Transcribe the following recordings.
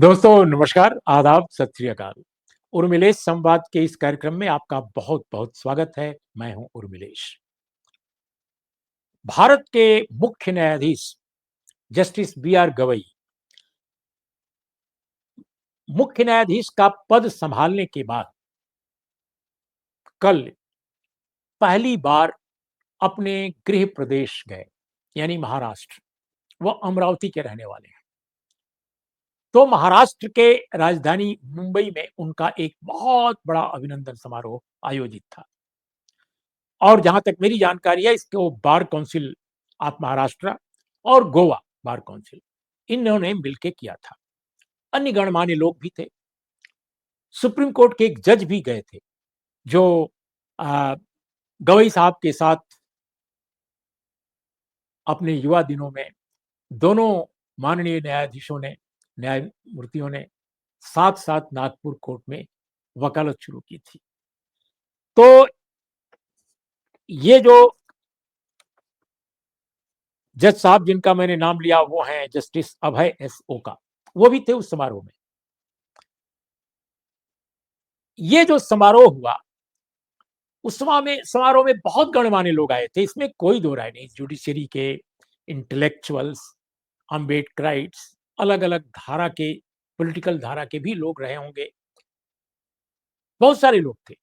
दोस्तों नमस्कार, आदाब, सत श्री अकाल। उर्मिलेश संवाद के इस कार्यक्रम में आपका बहुत-बहुत स्वागत है। मैं हूं उर्मिलेश। भारत के मुख्य न्यायाधीश जस्टिस बी आर गवई मुख्य न्यायाधीश का पद संभालने के बाद कल पहली बार अपने गृह प्रदेश गए, यानी महाराष्ट्र। वह अमरावती के रहने वाले हैं। तो महाराष्ट्र के राजधानी मुंबई में उनका एक बहुत बड़ा अभिनंदन समारोह आयोजित था। और जहां तक मेरी जानकारी है, इसको बार काउंसिल ऑफ महाराष्ट्र और गोवा बार काउंसिल, इन्होंने मिलकर किया था। अन्य गणमान्य लोग भी थे। सुप्रीम कोर्ट के एक जज भी गए थे, जो आ, गवई साहब के साथ अपने युवा दिनों में दोनों माननीय न्यायाधीशों ने, न्यायमूर्तियों ने साथ साथ नागपुर कोर्ट में वकालत शुरू की थी। तो ये जो जज साहब जिनका मैंने नाम लिया, वो हैं जस्टिस अभय एस ओका। वो भी थे उस समारोह में। ये जो समारोह हुआ, उस समारोह में बहुत गणमान्य लोग आए थे, इसमें कोई दो राय नहीं। जुडिशरी के इंटेलेक्चुअल्स, अम्बेडकराइट्स, अलग अलग धारा के, पॉलिटिकल धारा के भी लोग रहे होंगे। बहुत सारे लोग थे।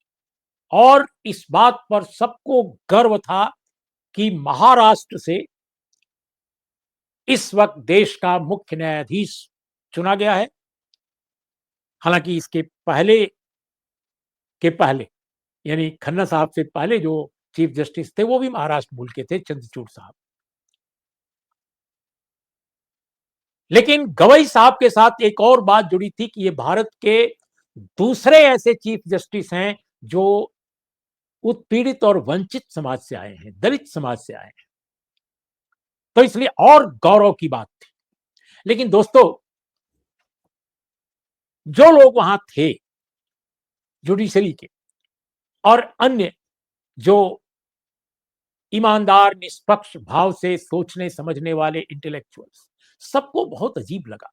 और इस बात पर सबको गर्व था कि महाराष्ट्र से इस वक्त देश का मुख्य न्यायाधीश चुना गया है। हालांकि इसके पहले यानी खन्ना साहब से पहले जो चीफ जस्टिस थे, वो भी महाराष्ट्र मूल के थे, चंद्रचूड़ साहब। लेकिन गवई साहब के साथ एक और बात जुड़ी थी कि ये भारत के दूसरे ऐसे चीफ जस्टिस हैं जो उत्पीड़ित और वंचित समाज से आए हैं, दलित समाज से आए हैं। तो इसलिए और गौरव की बात थी। लेकिन दोस्तों, जो लोग वहां थे जुडिशरी के और अन्य जो ईमानदार, निष्पक्ष भाव से सोचने समझने वाले इंटेलेक्चुअल्स, सबको बहुत अजीब लगा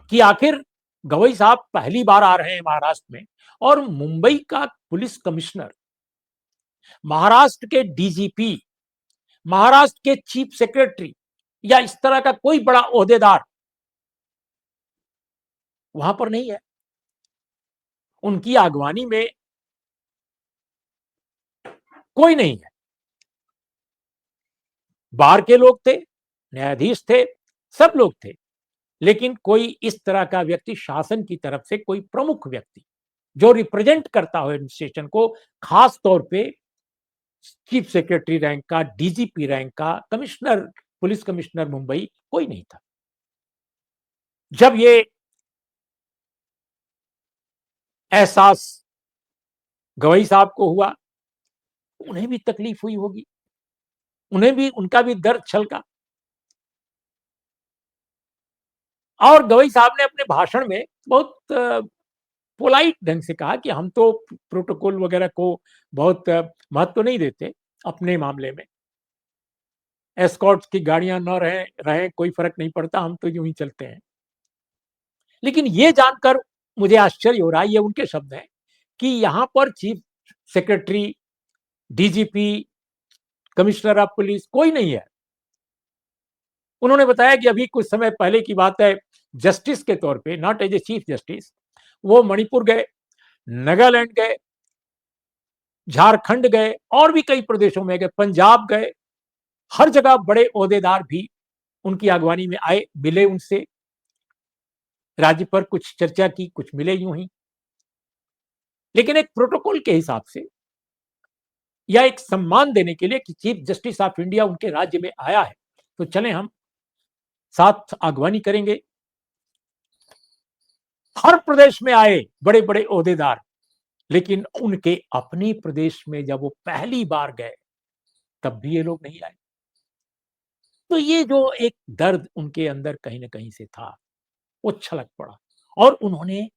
कि आखिर गवई साहब पहली बार आ रहे हैं महाराष्ट्र में, और मुंबई का पुलिस कमिश्नर, महाराष्ट्र के डीजीपी, महाराष्ट्र के चीफ सेक्रेटरी या इस तरह का कोई बड़ा ओहदेदार वहां पर नहीं है। उनकी आगवानी में कोई नहीं है। बार के लोग थे, न्यायाधीश थे, सब लोग थे। लेकिन कोई इस तरह का व्यक्ति, शासन की तरफ से कोई प्रमुख व्यक्ति जो रिप्रेजेंट करता हो एडमिनिस्ट्रेशन को, खास तौर पे चीफ सेक्रेटरी रैंक का, डीजीपी रैंक का, कमिश्नर, पुलिस कमिश्नर मुंबई, कोई नहीं था। जब ये एहसास गवई साहब को हुआ, उन्हें भी तकलीफ हुई होगी, उन्हें भी, उनका भी दर्द छलका। और गवई साहब ने अपने भाषण में बहुत पोलाइट ढंग से कहा कि हम तो प्रोटोकॉल वगैरह को बहुत महत्व नहीं देते अपने मामले में। एस्कॉर्ट्स की गाड़ियां न रहे कोई फर्क नहीं पड़ता, हम तो यूं ही चलते हैं। लेकिन ये जानकर मुझे आश्चर्य हो रहा है, ये उनके शब्द हैं, कि यहां पर chief secretary, DGP, commissioner of police कोई नहीं है। उन्होंने बताया कि अभी कुछ समय पहले की बात है, जस्टिस के तौर पे, not as a chief justice, वो मणिपुर गए, नागालैंड गए, झारखंड गए, और भी कई प्रदेशों में गए, पंजाब गए। हर जगह बड़े ओहदेदार भी उनकी अगवानी में आए, मिले उनसे, राज्य पर कुछ चर्चा की, कुछ मिले यूं ही। लेकिन एक प्रोटोकॉल के हिसाब से, या एक सम्मान देने के लिए कि चीफ जस्टिस ऑफ इंडिया उनके राज्य में आया है, तो चलें हम साथ अगवानी करेंगे। हर प्रदेश में आए बड़े बड़े ओहदेदार, लेकिन उनके अपने प्रदेश में जब वो पहली बार गए, तब भी ये लोग नहीं आए। तो ये जो एक दर्द उनके अंदर कहीं ना कहीं से था, वो छलक पड़ा। और उन्होंने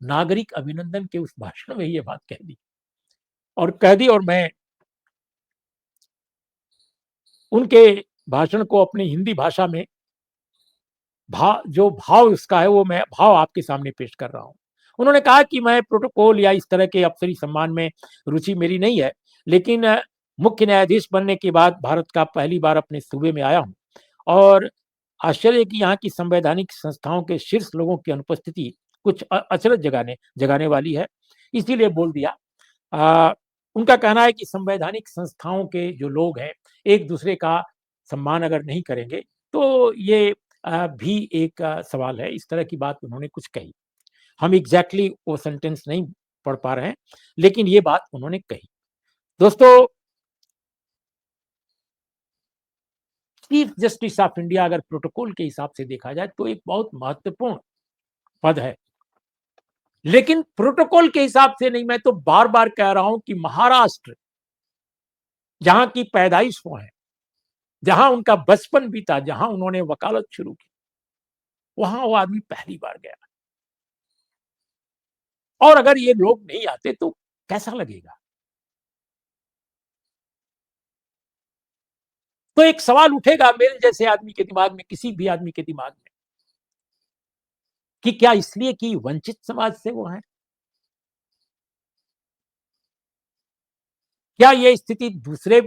नागरिक अभिनंदन के उस भाषण में ये बात कह दी, और मैं उनके भाषण को अपनी हिंदी भाषा में जो भाव उसका है वो मैं भाव आपके सामने पेश कर रहा हूँ। उन्होंने कहा कि मैं प्रोटोकॉल या इस तरह के अफ़सरी सम्मान में रुचि मेरी नहीं है, लेकिन मुख्य न्यायाधीश बनने के बाद भारत का पहली बार अपने सूबे में आया हूँ और आश्चर्य है कि यहाँ की संवैधानिक संस्थाओं के शीर्ष लोगों की अनुपस्थिति कुछ अचरज जगाने जगाने वाली है, इसीलिए बोल दिया। अ, उनका कहना है कि संवैधानिक संस्थाओं के जो लोग हैं, एक-दूसरे का सम्मान अगर नहीं करेंगे, तो ये भी एक सवाल है। इस तरह की बात उन्होंने कुछ कही। हम एग्ज़ैक्टली वो सेंटेंस नहीं पढ़ पा रहे हैं, लेकिन ये बात उन्होंने कही। दोस्तों, चीफ जस्टिस ऑफ इंडिया अगर प्रोटोकॉल के हिसाब से देखा जाए, तो एक बहुत महत्वपूर्ण पद है। लेकिन प्रोटोकॉल के हिसाब से नहीं, मैं तो बार-बार कह रहा हूँ कि महाराष्ट्र, जहाँ की पैदाइश वो है, जहाँ उनका बचपन बीता, जहाँ उन्होंने वकालत शुरू की, वहाँ वो आदमी पहली बार गया और अगर ये लोग नहीं आते तो कैसा लगेगा? तो एक सवाल उठेगा मेरे जैसे आदमी के दिमाग में, किसी भी आदमी के दिमाग में, कि क्या इसलिए कि वंचित समाज से वो हैं? क्या ये स्थिति दूसरे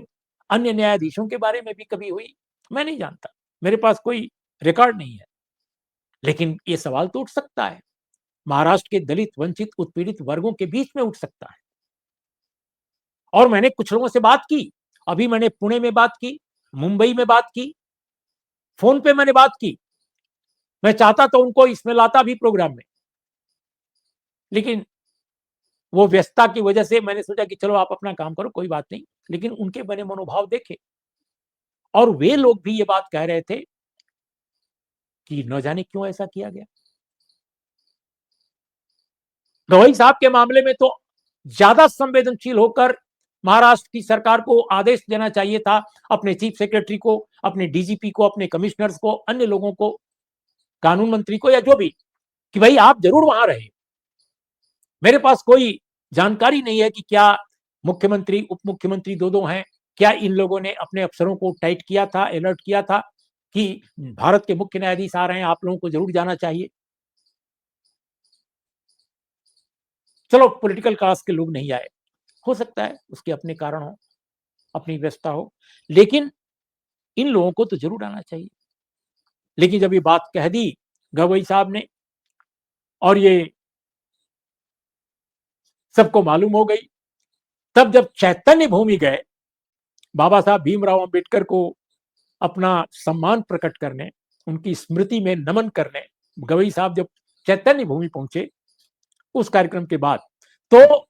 अन्य न्यायाधीशों के बारे में भी कभी हुई? मैं नहीं जानता। मेरे पास कोई रिकॉर्ड नहीं है। लेकिन ये सवाल तो उठ सकता है। महाराष्ट्र के दलित, वंचित, उत्पीड़ित वर्गों के बीच में उठ सकता है। और मैंने कुछ लोगों से बात की। अभी मैंने पुणे में बात की, मुंबई में बात की, फ़ोन पे मैंने बात की। मैं चाहता तो उनको इसमें लाता भी प्रोग्राम में। लेकिन वो व्यस्तता की वजह से मैंने सोचा कि चलो आप अपना काम करो, कोई बात नहीं। लेकिन उनके मैंने मनोभाव देखे और वे लोग भी ये बात कह रहे थे कि न जाने क्यों ऐसा किया गया। गवई साहब के मामले में तो ज्यादा संवेदनशील होकर महाराष्ट्र की सरकार को आदेश देना चाहिए था, अपने चीफ सेक्रेटरी को, अपने डीजीपी को, अपने कमिश्नर्स को, अन्य लोगों को, कानून मंत्री को या जो भी, कि भाई आप जरूर वहां रहे। मेरे पास कोई जानकारी नहीं है कि क्या मुख्यमंत्री, उप मुख्यमंत्री दो-दो हैं, क्या इन लोगों ने अपने अफसरों को टाइट किया था, अलर्ट किया था कि भारत के मुख्य न्यायाधीश आ रहे हैं, आप लोगों को जरूर जाना चाहिए। चलो पॉलिटिकल क्लास के लोग नहीं आए, हो सकता है उसके अपने कारण हो, अपनी व्यस्तता हो, लेकिन इन लोगों को तो ज़रूर आना चाहिए। लेकिन जब ये बात कह दी गवई साहब ने और ये सबको मालूम हो गई, तब जब चैतन्य भूमि गए, बाबा साहब भीमराव अंबेडकर को अपना सम्मान प्रकट करने, उनकी स्मृति में नमन करने, गवई साहब जब चैतन्य भूमि पहुंचे उस कार्यक्रम के बाद, तो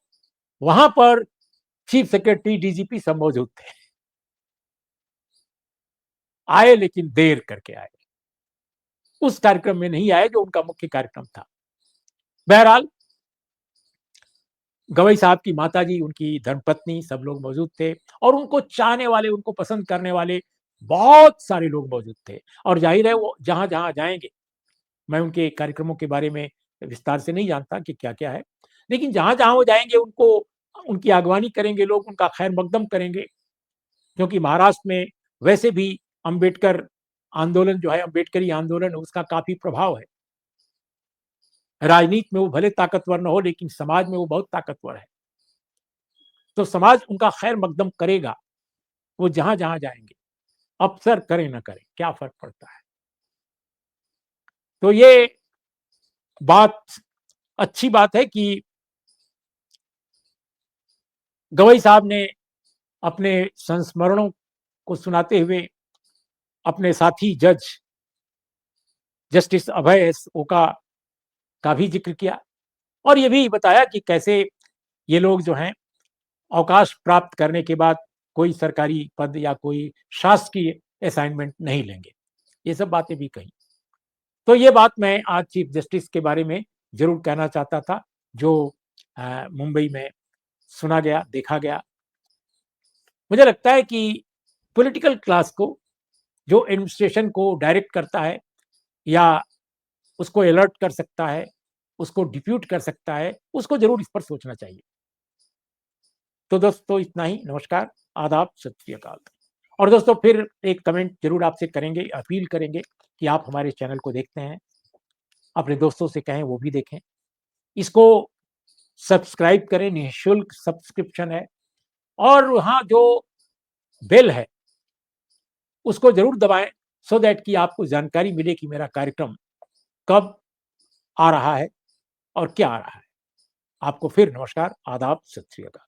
वहां पर चीफ सेक्रेटरी, डीजीपी सब मौजूद थे। आए लेकिन देर करके आए, उस कार्यक्रम में नहीं आए जो उनका मुख्य कार्यक्रम था। बहरहाल गवई साहब की माताजी, उनकी धर्मपत्नी, सब लोग मौजूद थे और उनको चाहने वाले, उनको पसंद करने वाले बहुत सारे लोग मौजूद थे और ज़ाहिर है वो जहाँ-जहाँ जाएँगे, मैं उनके कार्यक्रमों के बारे में विस्तार से नहीं जानता कि क्या-क्या है। लेकिन जहाँ-जहाँ वो जाएँगे उनको उनकी अगवानी करेंगे लोग, उनका खैर मकदम करेंगे, क्योंकि महाराष्ट्र में वैसे भी अम्बेडकर आंदोलन जो है, अम्बेडकरी आंदोलन, उसका काफ़ी प्रभाव है। राजनीति में वो भले ताकतवर न हो, लेकिन समाज में वो बहुत ताकतवर है। तो समाज उनका खैर मकदम करेगा, वो जहाँ-जहाँ जाएँगे। अफ़सर करें ना करें, क्या फ़र्क पड़ता है? तो ये बात अच्छी बात है कि गवई साहब ने अपने संस्मरणों को सुनाते हुए अपने साथी जज जस्टिस अभय एस ओका का भी ज़िक्र किया और ये भी बताया कि कैसे ये लोग जो हैं, अवकाश प्राप्त करने के बाद कोई सरकारी पद या कोई शासकीय असाइनमेंट नहीं लेंगे। ये सब बातें भी कही। तो ये बात मैं आज चीफ जस्टिस के बारे में ज़रूर कहना चाहता था, जो मुंबई में सुना गया, देखा गया। मुझे लगता है कि पॉलिटिकल क्लास को, जो एडमिनिस्ट्रेशन को डायरेक्ट करता है या उसको अलर्ट कर सकता है, उसको डिप्यूट कर सकता है, उसको ज़रूर इस पर सोचना चाहिए। तो दोस्तों इतना ही, नमस्कार, आदाब, सत श्री अकाल। और दोस्तों फिर एक कमेंट ज़रूर आपसे करेंगे, अपील करेंगे कि आप हमारे चैनल को देखते हैं, अपने दोस्तों से कहें वो भी देखें। इसको सब्सक्राइब करें, निःशुल्क सब्सक्रिप्शन है और वहाँ जो बेल है, उसको ज़रूर दबाएँ सो दैट कि आपको जानकारी मिले कि मेरा कार्यक्रम कब आ रहा है और क्या आ रहा है। आपको फिर नमस्कार, आदाब, सत श्री अकाल।